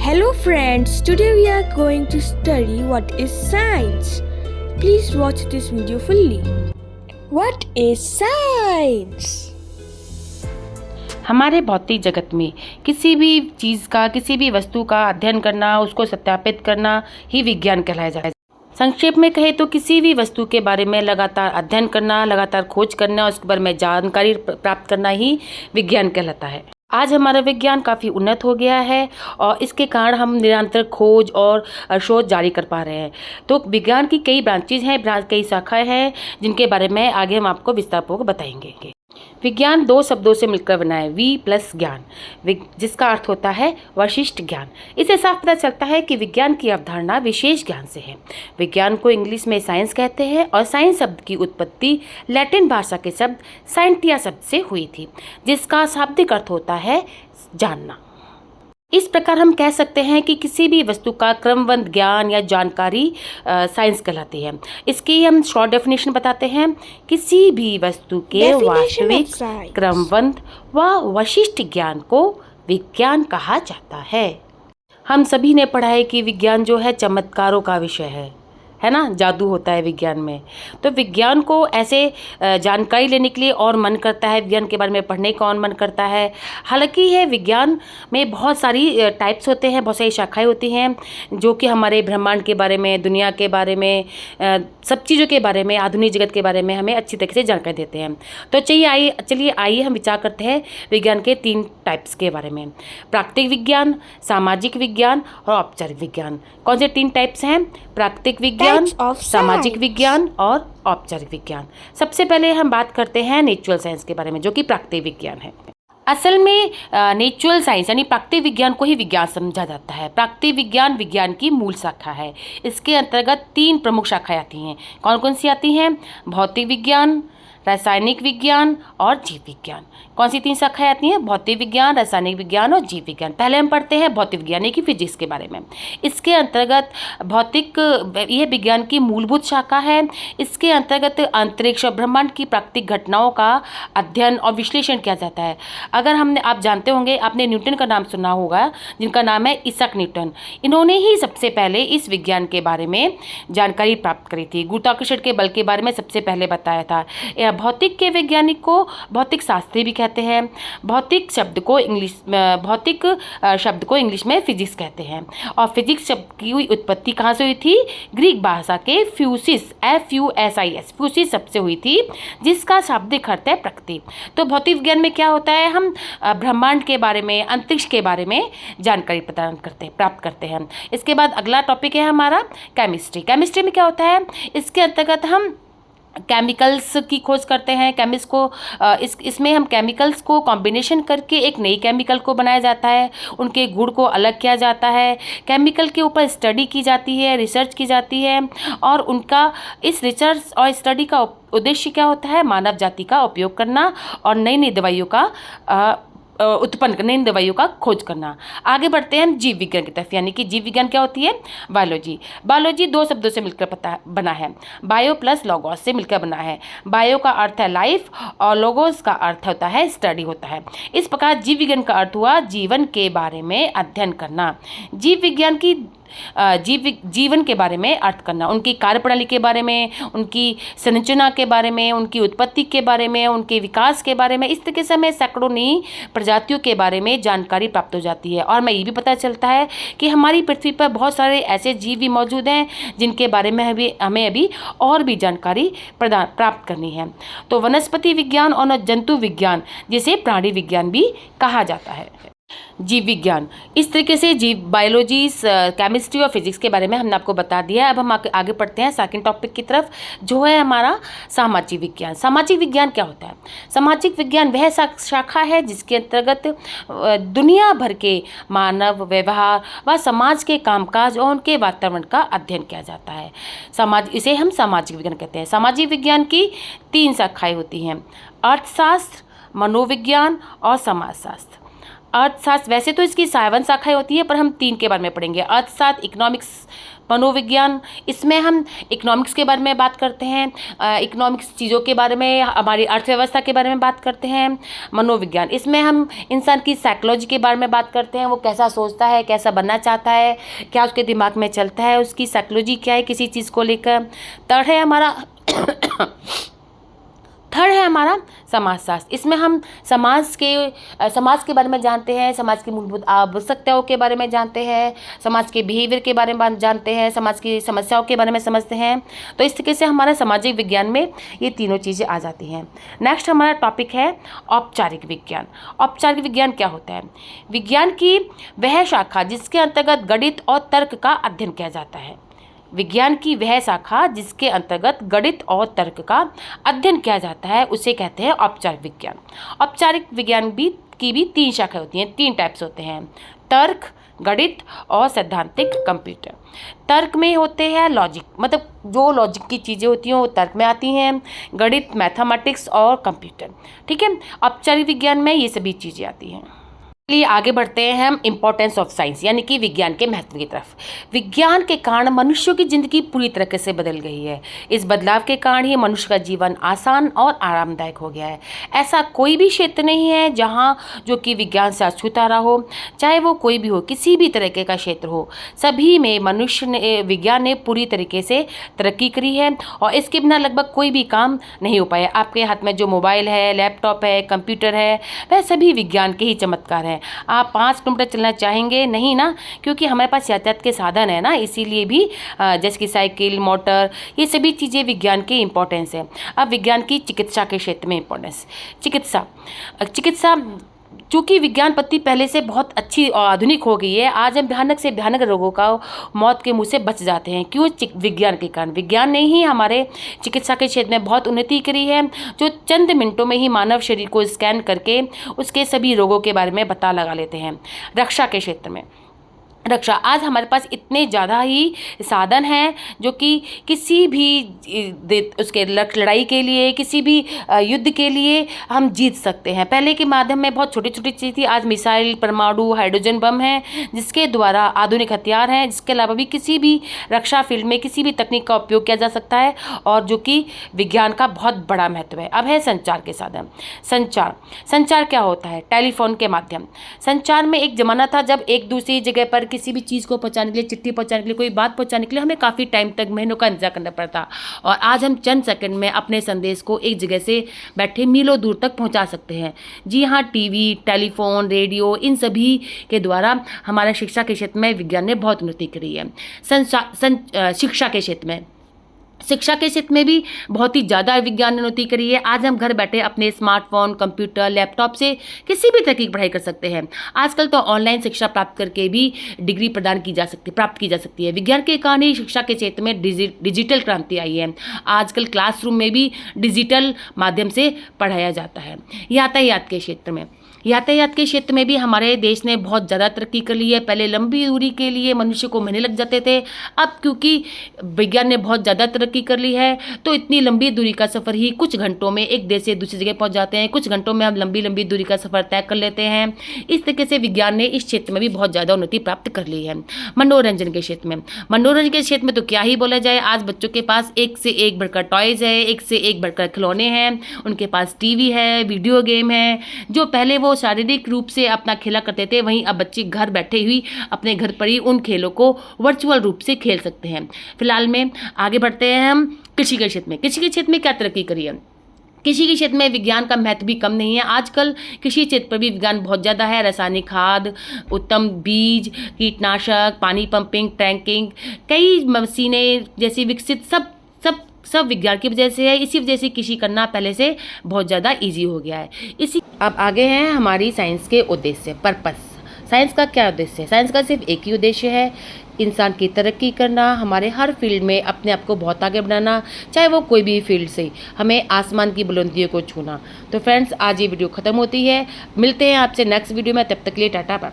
Hello friends, today we are going to study what is science. Please watch this video fully. What is science? हमारे भौतिक जगत में किसी भी चीज़ का, किसी भी वस्तु का अध्ययन करना, उसको सत्यापित करना ही विज्ञान कहलाया जाता है। संक्षेप में कहे तो किसी भी वस्तु के बारे में लगातार अध्ययन करना, लगातार खोज करना, उसके बारे में जानकारी प्राप्त करना ही विज्ञान कहलाता है। आज हमारा विज्ञान काफ़ी उन्नत हो गया है और इसके कारण हम निरंतर खोज और शोध जारी कर पा रहे हैं। तो विज्ञान की कई ब्रांचेज हैं, कई शाखाएं हैं, जिनके बारे में आगे हम आपको विस्तारपूर्वक बताएंगे। विज्ञान दो शब्दों से मिलकर बना है, वी प्लस ज्ञान, जिसका अर्थ होता है वशिष्ठ ज्ञान। इससे साफ पता चलता है कि विज्ञान की अवधारणा विशेष ज्ञान से है। विज्ञान को इंग्लिश में साइंस कहते हैं और साइंस शब्द की उत्पत्ति लैटिन भाषा के शब्द साइंटिया शब्द से हुई थी, जिसका शाब्दिक अर्थ होता है जानना। इस प्रकार हम कह सकते हैं कि किसी भी वस्तु का क्रमबद्ध ज्ञान या जानकारी साइंस कहलाती है। इसकी हम शॉर्ट डेफिनेशन बताते हैं। किसी भी वस्तु के वास्तविक, क्रमबद्ध व वशिष्ठ ज्ञान को विज्ञान कहा जाता है। हम सभी ने पढ़ा है कि विज्ञान जो है चमत्कारों का विषय है ना, जादू होता है विज्ञान में। तो विज्ञान को ऐसे जानकारी लेने के लिए और मन करता है, विज्ञान के बारे में पढ़ने का और मन करता है। हालांकि यह विज्ञान में बहुत सारी टाइप्स होते हैं, बहुत सारी शाखाएं होती हैं, जो कि हमारे ब्रह्मांड के बारे में, दुनिया के बारे में, सब चीज़ों के बारे में, आधुनिक जगत के बारे में हमें अच्छी तरीके से जानकारी देते हैं। तो चलिए आइए हम विचार करते हैं विज्ञान के 3 टाइप्स के बारे में। प्राकृतिक विज्ञान, सामाजिक विज्ञान और औपचारिक विज्ञान। कौन से 3 टाइप्स हैं? प्राकृतिक विज्ञान, सामाजिक विज्ञान और औपचारिक विज्ञान। सबसे पहले हम बात करते हैं नेचुरल साइंस के बारे में, जो कि प्राकृतिक विज्ञान है। असल में नेचुरल साइंस यानी प्राकृतिक विज्ञान को ही विज्ञान समझा जाता है। प्राकृतिक विज्ञान विज्ञान की मूल शाखा है। इसके अंतर्गत 3 प्रमुख शाखाएं आती हैं। कौन कौन सी आती हैं? भौतिक विज्ञान, रासायनिक विज्ञान और जीव विज्ञान। कौन सी 3 शाखाएं आती हैं? भौतिक विज्ञान, रासायनिक विज्ञान और जीव विज्ञान। पहले हम पढ़ते हैं भौतिक विज्ञान की फिजिक्स के बारे में। इसके अंतर्गत भौतिक, यह विज्ञान की मूलभूत शाखा है। इसके अंतर्गत अंतरिक्ष और ब्रह्मांड की प्राकृतिक घटनाओं का अध्ययन और विश्लेषण किया जाता है। अगर आप जानते होंगे, आपने न्यूटन का नाम सुना होगा, जिनका नाम है इसक न्यूटन। इन्होंने ही सबसे पहले इस विज्ञान के बारे में जानकारी प्राप्त करी थी। गुरुत्वाकर्षण के बल के बारे में सबसे पहले बताया था। भौतिक के वैज्ञानिक को भौतिक शास्त्री भी कहते हैं। भौतिक शब्द को इंग्लिश में फिजिक्स कहते हैं। और फिजिक्स शब्द की उत्पत्ति कहाँ से हुई थी? ग्रीक भाषा के फ्यूसिस, FUSIS, फ्यूसिस शब्द से हुई थी, जिसका शाब्दिक अर्थ है प्रकृति। तो भौतिक विज्ञान में क्या होता है? हम ब्रह्मांड के बारे में, अंतरिक्ष के बारे में जानकारी प्राप्त करते हैं। इसके बाद अगला टॉपिक है हमारा केमिस्ट्री। केमिस्ट्री में क्या होता है? इसके अंतर्गत हम केमिकल्स की खोज करते हैं। इसमें हम केमिकल्स को कॉम्बिनेशन करके एक नई केमिकल को बनाया जाता है, उनके गुण को अलग किया जाता है, केमिकल के ऊपर स्टडी की जाती है, रिसर्च की जाती है। और उनका इस रिसर्च और स्टडी का उद्देश्य क्या होता है? मानव जाति का उपयोग करना और नई दवाइयों का उत्पन्न करना, इन दवाइयों का खोज करना। आगे बढ़ते हैं हम जीव विज्ञान की तरफ, यानी कि जीव विज्ञान क्या होती है? बायोलॉजी। बायोलॉजी 2 शब्दों से मिलकर बना है। बायो प्लस लोगोस से मिलकर बना है। बायो का अर्थ है लाइफ और लोगोस का अर्थ होता है स्टडी होता है। इस प्रकार जीव विज्ञान का अर्थ हुआ जीवन के बारे में अध्ययन करना। जीव विज्ञान की जीवन के बारे में अर्थ करना, उनकी कार्यप्रणाली के बारे में, उनकी संरचना के बारे में, उनकी उत्पत्ति के बारे में, उनके विकास के बारे में। इस तरीके से हमें सैकड़ों नई प्रजातियों के बारे में जानकारी प्राप्त हो जाती है। और हमें ये भी पता चलता है कि हमारी पृथ्वी पर बहुत सारे ऐसे जीव भी मौजूद हैं जिनके बारे में हमें अभी और भी जानकारी प्राप्त करनी है। तो वनस्पति विज्ञान और जंतु विज्ञान, जिसे प्राणी विज्ञान भी कहा जाता है। जीव विज्ञान, इस तरीके से बायोलॉजी, केमिस्ट्री और फिजिक्स के बारे में हमने आपको बता दिया है। अब हम आगे पढ़ते हैं सेकंड टॉपिक की तरफ, जो है हमारा सामाजिक विज्ञान। सामाजिक विज्ञान क्या होता है? सामाजिक विज्ञान वह शाखा है जिसके अंतर्गत दुनिया भर के मानव व्यवहार व समाज के कामकाज और उनके वातावरण का अध्ययन किया जाता है। इसे हम सामाजिक विज्ञान कहते हैं। सामाजिक विज्ञान की 3 शाखाएँ होती हैं: अर्थशास्त्र, मनोविज्ञान और समाजशास्त्र। अर्थशास्त्र, वैसे तो इसकी 57 शाखाएं होती है पर हम 3 के बारे में पढ़ेंगे। अर्थशास्त्र, इकोनॉमिक्स, मनोविज्ञान। इसमें हम इकोनॉमिक्स के बारे में बात करते हैं, इकोनॉमिक्स चीज़ों के बारे में, हमारी अर्थव्यवस्था के बारे में बात करते हैं। मनोविज्ञान, इसमें हम इंसान की साइकोलॉजी के बारे में बात करते हैं, वो कैसा सोचता है, कैसा बनना चाहता है, क्या उसके दिमाग में चलता है, उसकी साइकोलॉजी क्या है किसी चीज़ को लेकर। थर्ड है हमारा समाजशास्त्र। इसमें हम समाज के बारे में जानते हैं, समाज की मूलभूत आवश्यकताओं के बारे में जानते हैं, समाज के बिहेवियर के बारे में जानते हैं, समाज की समस्याओं के बारे में समझते हैं। तो इस तरीके से हमारा सामाजिक विज्ञान में ये तीनों चीज़ें आ जाती हैं। नेक्स्ट हमारा टॉपिक है औपचारिक विज्ञान। औपचारिक विज्ञान क्या होता है? विज्ञान की वह शाखा जिसके अंतर्गत गणित और तर्क का अध्ययन किया जाता है। विज्ञान की वह शाखा जिसके अंतर्गत गणित और तर्क का अध्ययन किया जाता है उसे कहते हैं औपचारिक विज्ञान। औपचारिक विज्ञान की भी 3 शाखाएं होती हैं, 3 टाइप्स होते हैं, तर्क, गणित और सैद्धांतिक कंप्यूटर। तर्क में होते हैं लॉजिक, मतलब जो लॉजिक की चीज़ें होती हैं वो तर्क में आती हैं। गणित, मैथमेटिक्स और कंप्यूटर, ठीक है। औपचारिक विज्ञान में ये सभी चीज़ें आती हैं। चलिए आगे बढ़ते हैं हम इम्पोर्टेंस ऑफ साइंस यानी कि विज्ञान के महत्व की तरफ। विज्ञान के कारण मनुष्यों की ज़िंदगी पूरी तरीके से बदल गई है। इस बदलाव के कारण ही मनुष्य का जीवन आसान और आरामदायक हो गया है। ऐसा कोई भी क्षेत्र नहीं है जहाँ जो कि विज्ञान से अछूता रहा हो, चाहे वो कोई भी हो, किसी भी तरीके का क्षेत्र हो, सभी में विज्ञान ने पूरी तरीके से तरक्की करी है और इसके बिना लगभग कोई भी काम नहीं हो पाया। आपके हाथ में जो मोबाइल है, लैपटॉप है, कंप्यूटर है, वह सभी विज्ञान के ही चमत्कार हैं। आप 5 किलोमीटर चलना चाहेंगे नहीं ना, क्योंकि हमारे पास यातायात के साधन है ना, इसीलिए भी जैसे कि साइकिल, मोटर, ये सभी चीज़ें विज्ञान की इंपॉर्टेंस है। अब विज्ञान की चिकित्सा के क्षेत्र में इंपॉर्टेंस। चिकित्सा चूँकि विज्ञान पद्धति पहले से बहुत अच्छी और आधुनिक हो गई है, आज हम भयानक से भयानक रोगों का मौत के मुंह से बच जाते हैं। क्यों? विज्ञान के कारण। विज्ञान ने ही हमारे चिकित्सा के क्षेत्र में बहुत उन्नति करी है, जो चंद मिनटों में ही मानव शरीर को स्कैन करके उसके सभी रोगों के बारे में पता लगा लेते हैं। रक्षा के क्षेत्र में आज हमारे पास इतने ज़्यादा ही साधन हैं जो कि किसी भी उसके लड़ाई के लिए, किसी भी युद्ध के लिए हम जीत सकते हैं। पहले के माध्यम में बहुत छोटी छोटी चीज़ थी, आज मिसाइल, परमाणु, हाइड्रोजन बम हैं जिसके द्वारा आधुनिक हथियार हैं, जिसके अलावा भी किसी भी रक्षा फील्ड में किसी भी तकनीक का उपयोग किया जा सकता है और जो कि विज्ञान का बहुत बड़ा महत्व है। अब है संचार के साधन। संचार क्या होता है? टेलीफोन के माध्यम। संचार में एक ज़माना था जब एक दूसरी जगह पर किसी भी चीज़ को पहुंचाने के लिए, चिट्ठी पहुंचाने के लिए, कोई बात पहुंचाने के लिए हमें काफ़ी टाइम तक, महीनों का इंतजार करना पड़ता, और आज हम चंद सेकंड में अपने संदेश को एक जगह से बैठे मीलों दूर तक पहुंचा सकते हैं। जी हाँ, टीवी, टेलीफोन, रेडियो, इन सभी के द्वारा हमारा शिक्षा के क्षेत्र में विज्ञान ने बहुत उन्नति करी है। शिक्षा के क्षेत्र में भी बहुत ही ज़्यादा विज्ञान ने उन्नति करी है। आज हम घर बैठे अपने स्मार्टफोन, कंप्यूटर, लैपटॉप से किसी भी तरह की पढ़ाई कर सकते हैं। आजकल तो ऑनलाइन शिक्षा प्राप्त करके भी डिग्री प्राप्त की जा सकती है। विज्ञान के कारण ही शिक्षा के क्षेत्र में डिजिटल क्रांति आई है। आजकल क्लासरूम में भी डिजिटल माध्यम से पढ़ाया जाता है। यातायात के क्षेत्र में भी हमारे देश ने बहुत ज़्यादा तरक्की कर ली है। पहले लंबी दूरी के लिए मनुष्य को महीने लग जाते थे, अब क्योंकि विज्ञान ने बहुत ज़्यादा तरक्की कर ली है तो इतनी लंबी दूरी का सफ़र ही कुछ घंटों में एक देश से दूसरी जगह पहुंच जाते हैं। कुछ घंटों में हम लंबी दूरी का सफ़र तय कर लेते हैं। इस तरीके से विज्ञान ने इस क्षेत्र में भी बहुत ज़्यादा उन्नति प्राप्त कर ली है। मनोरंजन के क्षेत्र में तो क्या ही बोला जाए। आज बच्चों के पास एक से एक बढ़कर टॉयज़ है, एक से एक बढ़कर खिलौने हैं, उनके पास टीवी है, वीडियो गेम है। जो पहले वो शारीरिक रूप से अपना खेला करते थे, वहीं अब बच्चे घर बैठे हुई अपने घर पर ही उन खेलों को वर्चुअल रूप से खेल सकते हैं। फिलहाल में आगे बढ़ते हैं हम कृषि के क्षेत्र में क्या तरक्की करी है। कृषि के क्षेत्र में विज्ञान का महत्व भी कम नहीं है। आजकल कृषि क्षेत्र पर भी विज्ञान बहुत ज़्यादा है। रासायनिक खाद, उत्तम बीज, कीटनाशक, पानी पंपिंग, टैंकिंग, कई मशीनें जैसी विकसित सब विज्ञान की वजह से है। इसी वजह से कृषि करना पहले से बहुत ज़्यादा इजी हो गया है। अब आगे हैं हमारी साइंस के उद्देश्य, पर्पस। साइंस का क्या उद्देश्य है? साइंस का सिर्फ एक ही उद्देश्य है, इंसान की तरक्की करना, हमारे हर फील्ड में अपने आप को बहुत आगे बढ़ाना, चाहे वो कोई भी फील्ड से, हमें आसमान की बुलंदियों को छूना। तो फ्रेंड्स, आज ये वीडियो ख़त्म होती है। मिलते हैं आपसे नेक्स्ट वीडियो में, तब तक के लिए टाटा बाय।